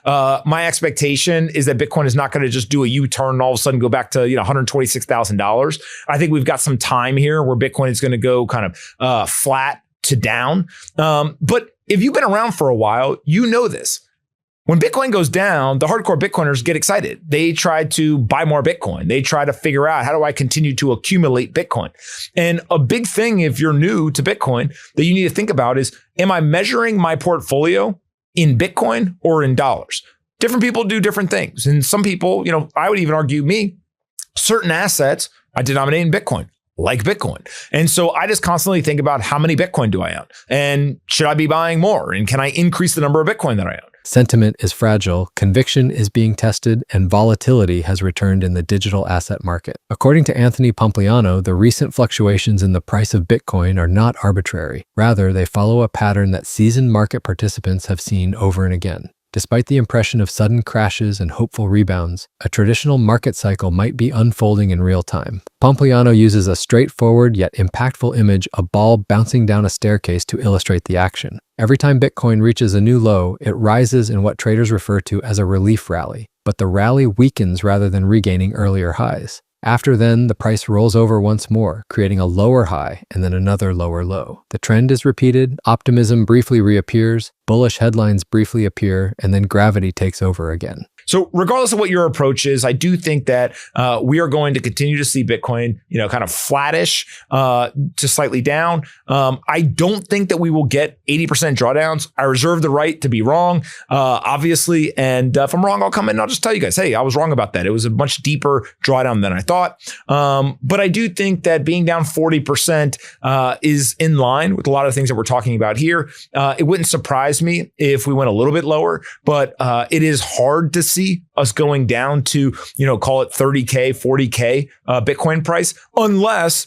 My expectation is that Bitcoin is not going to just do a U-turn and all of a sudden go back to $126,000. I think we've got some time here where Bitcoin is going to go kind of flat to down. But if you've been around for a while, you know this. When Bitcoin goes down, the hardcore Bitcoiners get excited. They try to buy more Bitcoin. They try to figure out, how do I continue to accumulate Bitcoin? And a big thing, if you're new to Bitcoin, that you need to think about is, am I measuring my portfolio in Bitcoin or in dollars? Different people do different things. And some people, I would even argue certain assets I denominate in Bitcoin, like Bitcoin. And so I just constantly think about, how many Bitcoin do I own? And should I be buying more? And can I increase the number of Bitcoin that I own? Sentiment is fragile, conviction is being tested, and volatility has returned in the digital asset market. According to Anthony Pompliano, the recent fluctuations in the price of Bitcoin are not arbitrary. Rather, they follow a pattern that seasoned market participants have seen over and again. Despite the impression of sudden crashes and hopeful rebounds, a traditional market cycle might be unfolding in real time. Pompliano uses a straightforward yet impactful image, a ball bouncing down a staircase, to illustrate the action. Every time Bitcoin reaches a new low, it rises in what traders refer to as a relief rally, but the rally weakens rather than regaining earlier highs. After then, the price rolls over once more, creating a lower high and then another lower low. The trend is repeated, optimism briefly reappears, bullish headlines briefly appear, and then gravity takes over again. So regardless of what your approach is, I do think that we are going to continue to see Bitcoin, kind of flattish to slightly down. I don't think that we will get 80% drawdowns. I reserve the right to be wrong, obviously. And if I'm wrong, I'll come in and I'll just tell you guys, hey, I was wrong about that. It was a much deeper drawdown than I thought. But I do think that being down 40% is in line with a lot of things that we're talking about here. It wouldn't surprise me if we went a little bit lower, but it is hard to see us going down to, call it 30K, 40K Bitcoin price, unless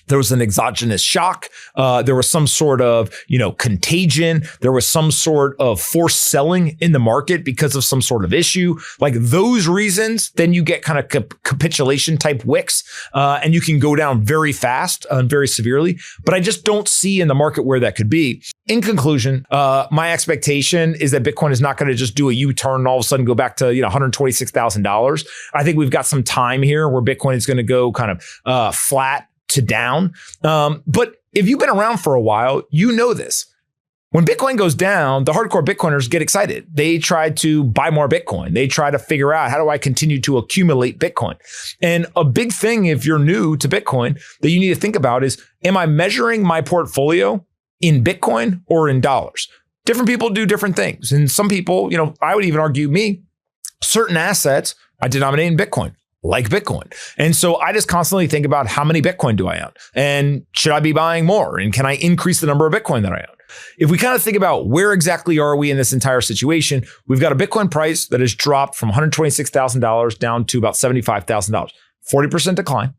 there was an exogenous shock. There was some sort of, contagion. There was some sort of forced selling in the market because of some sort of issue. Like those reasons, then you get kind of capitulation type wicks, and you can go down very fast and very severely. But I just don't see in the market where that could be. In conclusion, my expectation is that Bitcoin is not going to just do a U-turn and all of a sudden go back to $126,000. I think we've got some time here where Bitcoin is going to go kind of flat to down. But if you've been around for a while, you know this. When Bitcoin goes down, the hardcore Bitcoiners get excited. They try to buy more Bitcoin. They try to figure out, how do I continue to accumulate Bitcoin? And a big thing, if you're new to Bitcoin, that you need to think about is, am I measuring my portfolio in Bitcoin or in dollars? Different people do different things. And some people, I would even argue certain assets I denominate in Bitcoin, like Bitcoin. And so I just constantly think about, how many Bitcoin do I own? And should I be buying more? And can I increase the number of Bitcoin that I own? If we kind of think about where exactly are we in this entire situation, we've got a Bitcoin price that has dropped from $126,000 down to about $75,000, 40% decline.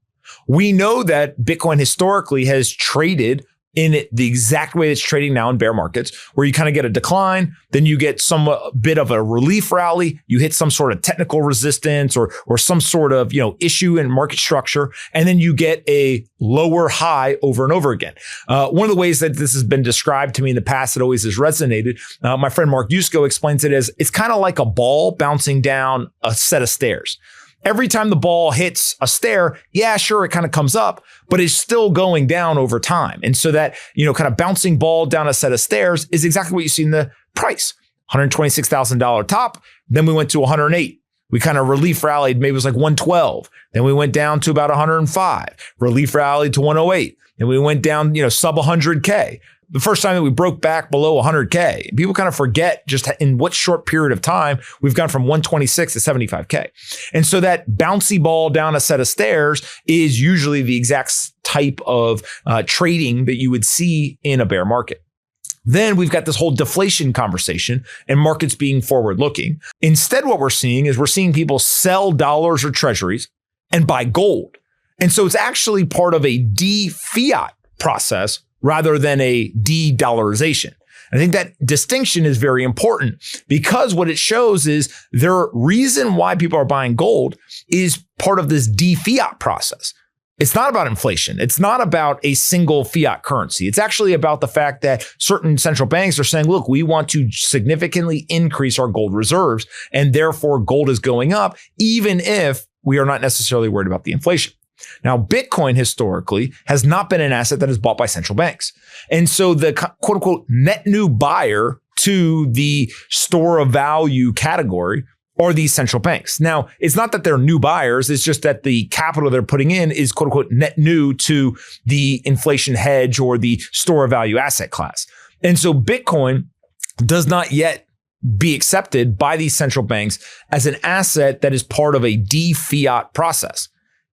We know that Bitcoin historically has traded in the exact way it's trading now in bear markets, where you kind of get a decline, then you get some bit of a relief rally, you hit some sort of technical resistance or some sort of issue in market structure, and then you get a lower high over and over again. One of the ways that this has been described to me in the past that always has resonated, my friend Mark Yusko explains it as, it's kind of like a ball bouncing down a set of stairs. Every time the ball hits a stair, yeah, sure, it kind of comes up, but it's still going down over time. And so that, kind of bouncing ball down a set of stairs is exactly what you see in the price. $126,000 top, then we went to 108. We kind of relief rallied, maybe it was like 112. Then we went down to about 105. Relief rallied to 108. Then we went down, sub 100K. The first time that we broke back below 100K, people kind of forget just in what short period of time we've gone from 126 to 75K. And so that bouncy ball down a set of stairs is usually the exact type of trading that you would see in a bear market. Then we've got this whole deflation conversation and markets being forward looking. Instead, what we're seeing is people sell dollars or treasuries and buy gold. And so it's actually part of a de-fiat process rather than a de-dollarization. I think that distinction is very important, because what it shows is the reason why people are buying gold is part of this de-fiat process. It's not about inflation. It's not about a single fiat currency. It's actually about the fact that certain central banks are saying, look, we want to significantly increase our gold reserves, and therefore gold is going up, even if we are not necessarily worried about the inflation. Now, Bitcoin historically has not been an asset that is bought by central banks. And so the quote unquote net new buyer to the store of value category are these central banks. Now, it's not that they're new buyers. It's just that the capital they're putting in is quote unquote net new to the inflation hedge or the store of value asset class. And so Bitcoin does not yet be accepted by these central banks as an asset that is part of a de-fiat process.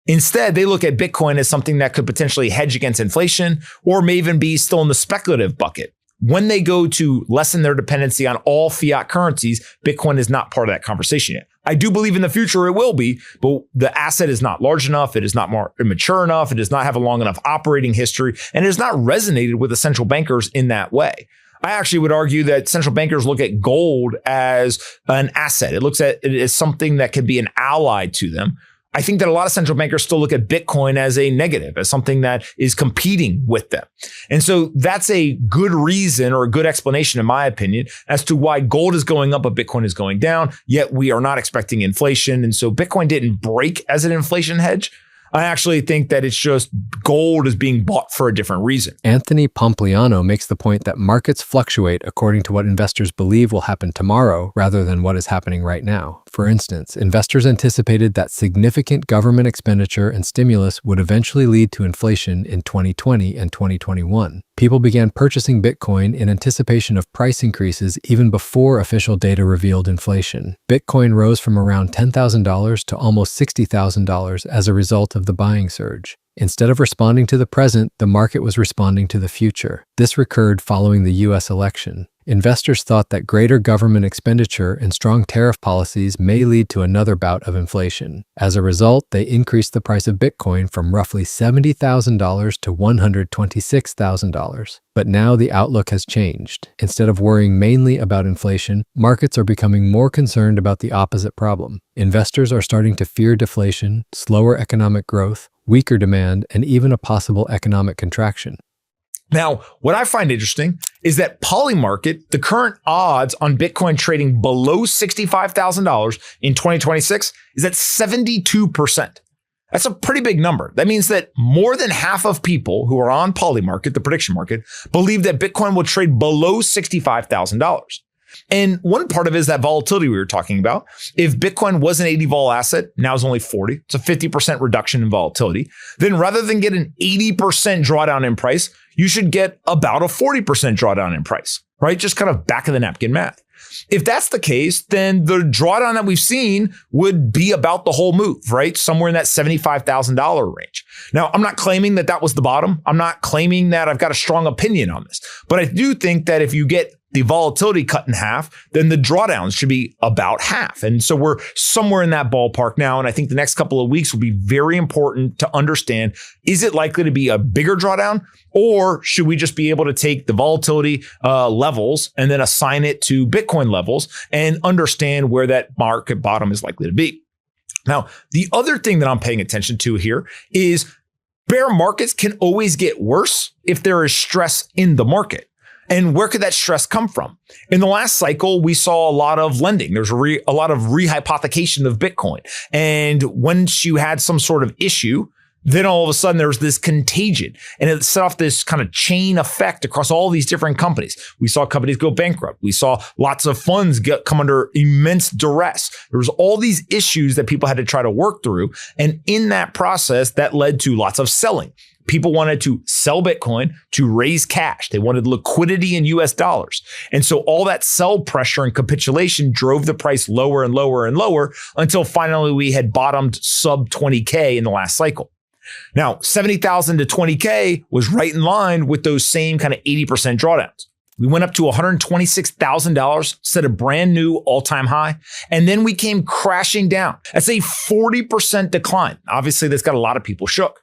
Instead, they look at Bitcoin as something that could potentially hedge against inflation or may even be still in the speculative bucket. When they go to lessen their dependency on all fiat currencies, Bitcoin is not part of that conversation yet. I do believe in the future it will be, but the asset is not large enough. It is not more mature enough. It does not have a long enough operating history, and it has not resonated with the central bankers in that way. I actually would argue that central bankers look at gold as an asset. It looks at it as something that can be an ally to them. I think that a lot of central bankers still look at Bitcoin as a negative, as something that is competing with them. And so that's a good reason or a good explanation, in my opinion, as to why gold is going up, but Bitcoin is going down, yet we are not expecting inflation. And so Bitcoin didn't break as an inflation hedge. I actually think that it's just gold is being bought for a different reason. Anthony Pompliano makes the point that markets fluctuate according to what investors believe will happen tomorrow rather than what is happening right now. For instance, investors anticipated that significant government expenditure and stimulus would eventually lead to inflation in 2020 and 2021. People began purchasing Bitcoin in anticipation of price increases even before official data revealed inflation. Bitcoin rose from around $10,000 to almost $60,000 as a result of the buying surge. Instead of responding to the present, the market was responding to the future. This recurred following the U.S. election. Investors thought that greater government expenditure and strong tariff policies may lead to another bout of inflation. As a result, they increased the price of Bitcoin from roughly $70,000 to $126,000. But now the outlook has changed. Instead of worrying mainly about inflation, markets are becoming more concerned about the opposite problem. Investors are starting to fear deflation, slower economic growth, weaker demand, and even a possible economic contraction. Now, what I find interesting is that Polymarket, the current odds on Bitcoin trading below $65,000 in 2026 is at 72%. That's a pretty big number. That means that more than half of people who are on Polymarket, the prediction market, believe that Bitcoin will trade below $65,000. And one part of it is that volatility we were talking about. If Bitcoin was an 80 vol asset, now it's only 40. It's a 50% reduction in volatility. Then rather than get an 80% drawdown in price, you should get about a 40% drawdown in price, right? Just kind of back of the napkin math. If that's the case, then the drawdown that we've seen would be about the whole move, right? Somewhere in that $75,000 range. Now, I'm not claiming that that was the bottom. I'm not claiming that I've got a strong opinion on this, but I do think that if you get the volatility cut in half, then the drawdowns should be about half. And so we're somewhere in that ballpark now. And I think the next couple of weeks will be very important to understand, is it likely to be a bigger drawdown, or should we just be able to take the volatility levels and then assign it to Bitcoin levels and understand where that market bottom is likely to be? Now, the other thing that I'm paying attention to here is bear markets can always get worse if there is stress in the market. And where could that stress come from? In the last cycle, we saw a lot of lending. There's a lot of rehypothecation of Bitcoin. And once you had some sort of issue, then all of a sudden there was this contagion, and it set off this kind of chain effect across all these different companies. We saw companies go bankrupt. We saw lots of funds come under immense duress. There was all these issues that people had to try to work through. And in that process, that led to lots of selling. People wanted to sell Bitcoin to raise cash. They wanted liquidity in US dollars. And so all that sell pressure and capitulation drove the price lower and lower and lower until finally we had bottomed sub 20K in the last cycle. Now, 70,000 to 20K was right in line with those same kind of 80% drawdowns. We went up to $126,000, set a brand new all-time high, and then we came crashing down. That's a 40% decline. Obviously, that's got a lot of people shook.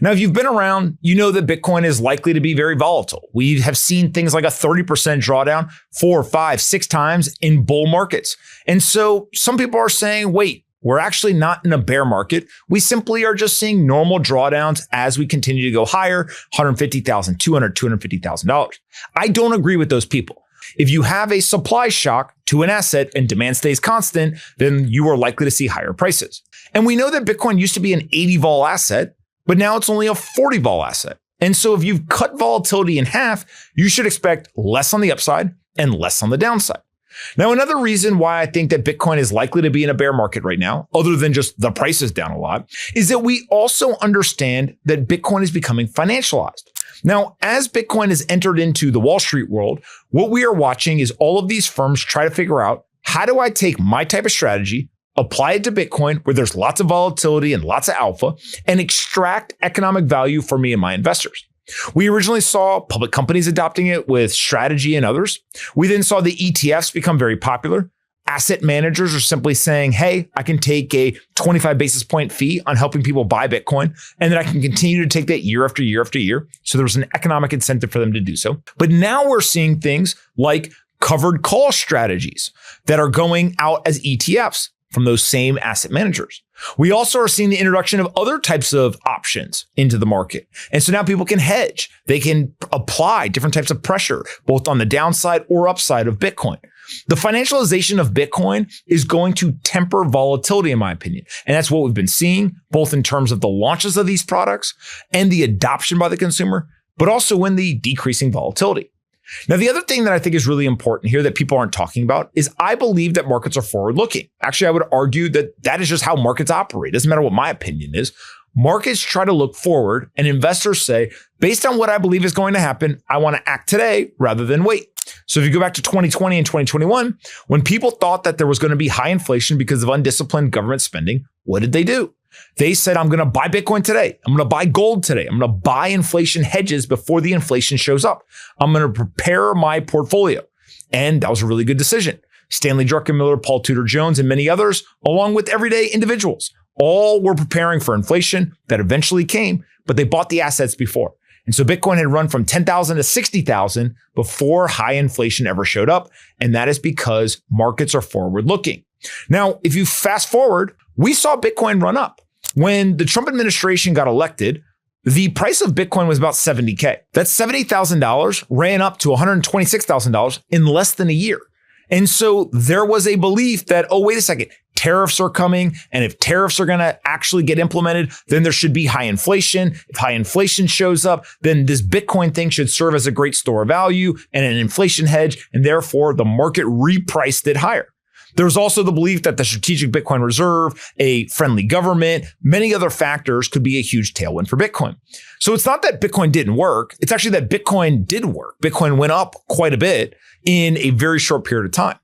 Now, if you've been around, you know that Bitcoin is likely to be very volatile. We have seen things like a 30% drawdown 4, 5, 6 times in bull markets. And so some people are saying, wait, We're actually not in a bear market. We simply are just seeing normal drawdowns as we continue to go higher, $150,000, $200,000, $250,000. I don't agree with those people. If you have a supply shock to an asset and demand stays constant, then you are likely to see higher prices. And we know that Bitcoin used to be an 80 vol asset, but now it's only a 40 vol asset. And so if you've cut volatility in half, you should expect less on the upside and less on the downside. Now, another reason why I think that Bitcoin is likely to be in a bear market right now, other than just the price is down a lot, is that we also understand that Bitcoin is becoming financialized. Now, as Bitcoin has entered into the Wall Street world, what we are watching is all of these firms try to figure out, how do I take my type of strategy, apply it to Bitcoin where there's lots of volatility and lots of alpha, and extract economic value for me and my investors? We originally saw public companies adopting it with Strategy and others. We then saw the ETFs become very popular. Asset managers are simply saying, hey, I can take a 25 basis point fee on helping people buy Bitcoin, and then I can continue to take that year after year after year. So there's an economic incentive for them to do so. But now we're seeing things like covered call strategies that are going out as ETFs from those same asset managers. We also are seeing the introduction of other types of options into the market. And so now people can hedge. They can apply different types of pressure, both on the downside or upside of Bitcoin. The financialization of Bitcoin is going to temper volatility, in my opinion. And that's what we've been seeing, both in terms of the launches of these products and the adoption by the consumer, but also in the decreasing volatility. Now, the other thing that I think is really important here that people aren't talking about is I believe that markets are forward-looking. Actually, I would argue that that is just how markets operate. It doesn't matter what my opinion is. Markets try to look forward, and investors say, based on what I believe is going to happen, I want to act today rather than wait. So if you go back to 2020 and 2021, when people thought that there was going to be high inflation because of undisciplined government spending, what did they do? They said, I'm going to buy Bitcoin today. I'm going to buy gold today. I'm going to buy inflation hedges before the inflation shows up. I'm going to prepare my portfolio. And that was a really good decision. Stanley Druckenmiller, Paul Tudor Jones, and many others, along with everyday individuals, all were preparing for inflation that eventually came, but they bought the assets before. And so Bitcoin had run from 10,000 to 60,000 before high inflation ever showed up. And that is because markets are forward looking. Now, if you fast forward, we saw Bitcoin run up. When the Trump administration got elected, the price of Bitcoin was about $70K. That $70,000 ran up to $126,000 in less than a year. And so there was a belief that, oh, wait a second, tariffs are coming. And if tariffs are going to actually get implemented, then there should be high inflation. If high inflation shows up, then this Bitcoin thing should serve as a great store of value and an inflation hedge. And therefore, the market repriced it higher. There's also the belief that the strategic Bitcoin reserve, a friendly government, many other factors could be a huge tailwind for Bitcoin. So it's not that Bitcoin didn't work. It's actually that Bitcoin did work. Bitcoin went up quite a bit in a very short period of time.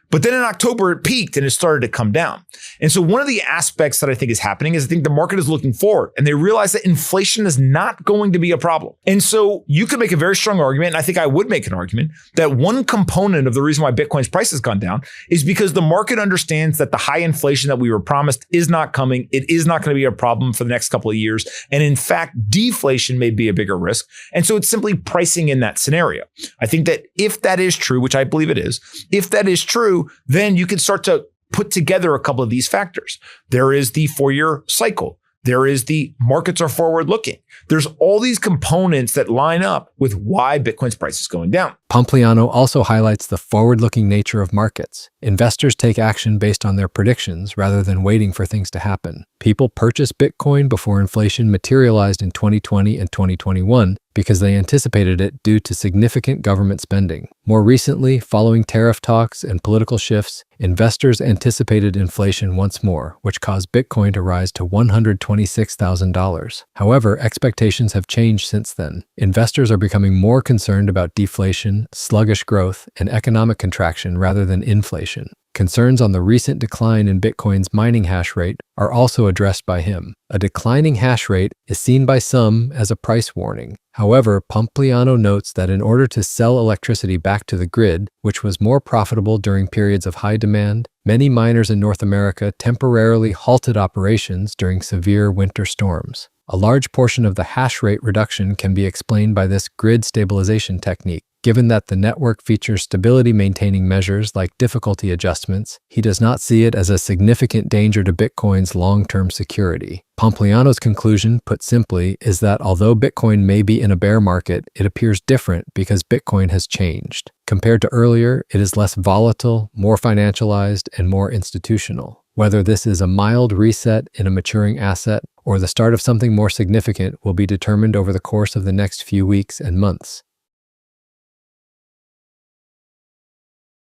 But then in October, it peaked and it started to come down. And so one of the aspects that I think is happening is I think the market is looking forward and they realize that inflation is not going to be a problem. And so you could make a very strong argument, and I think I would make an argument, that one component of the reason why Bitcoin's price has gone down is because the market understands that the high inflation that we were promised is not coming. It is not going to be a problem for the next couple of years. And in fact, deflation may be a bigger risk. And so it's simply pricing in that scenario. I think that if that is true, which I believe it is, if that is true, then you can start to put together a couple of these factors. There is the 4-year cycle. There is the markets are forward looking. There's all these components that line up with why Bitcoin's price is going down. Pompliano also highlights the forward-looking nature of markets. Investors take action based on their predictions rather than waiting for things to happen. People purchased Bitcoin before inflation materialized in 2020 and 2021 because they anticipated it due to significant government spending. More recently, following tariff talks and political shifts, investors anticipated inflation once more, which caused Bitcoin to rise to $126,000. However, expectations have changed since then. Investors are becoming more concerned about deflation, sluggish growth, and economic contraction rather than inflation. Concerns on the recent decline in Bitcoin's mining hash rate are also addressed by him. A declining hash rate is seen by some as a price warning. However, Pompliano notes that in order to sell electricity back to the grid, which was more profitable during periods of high demand, many miners in North America temporarily halted operations during severe winter storms. A large portion of the hash rate reduction can be explained by this grid stabilization technique. Given that the network features stability-maintaining measures like difficulty adjustments, he does not see it as a significant danger to Bitcoin's long-term security. Pompliano's conclusion, put simply, is that although Bitcoin may be in a bear market, it appears different because Bitcoin has changed. Compared to earlier, it is less volatile, more financialized, and more institutional. Whether this is a mild reset in a maturing asset or the start of something more significant will be determined over the course of the next few weeks and months.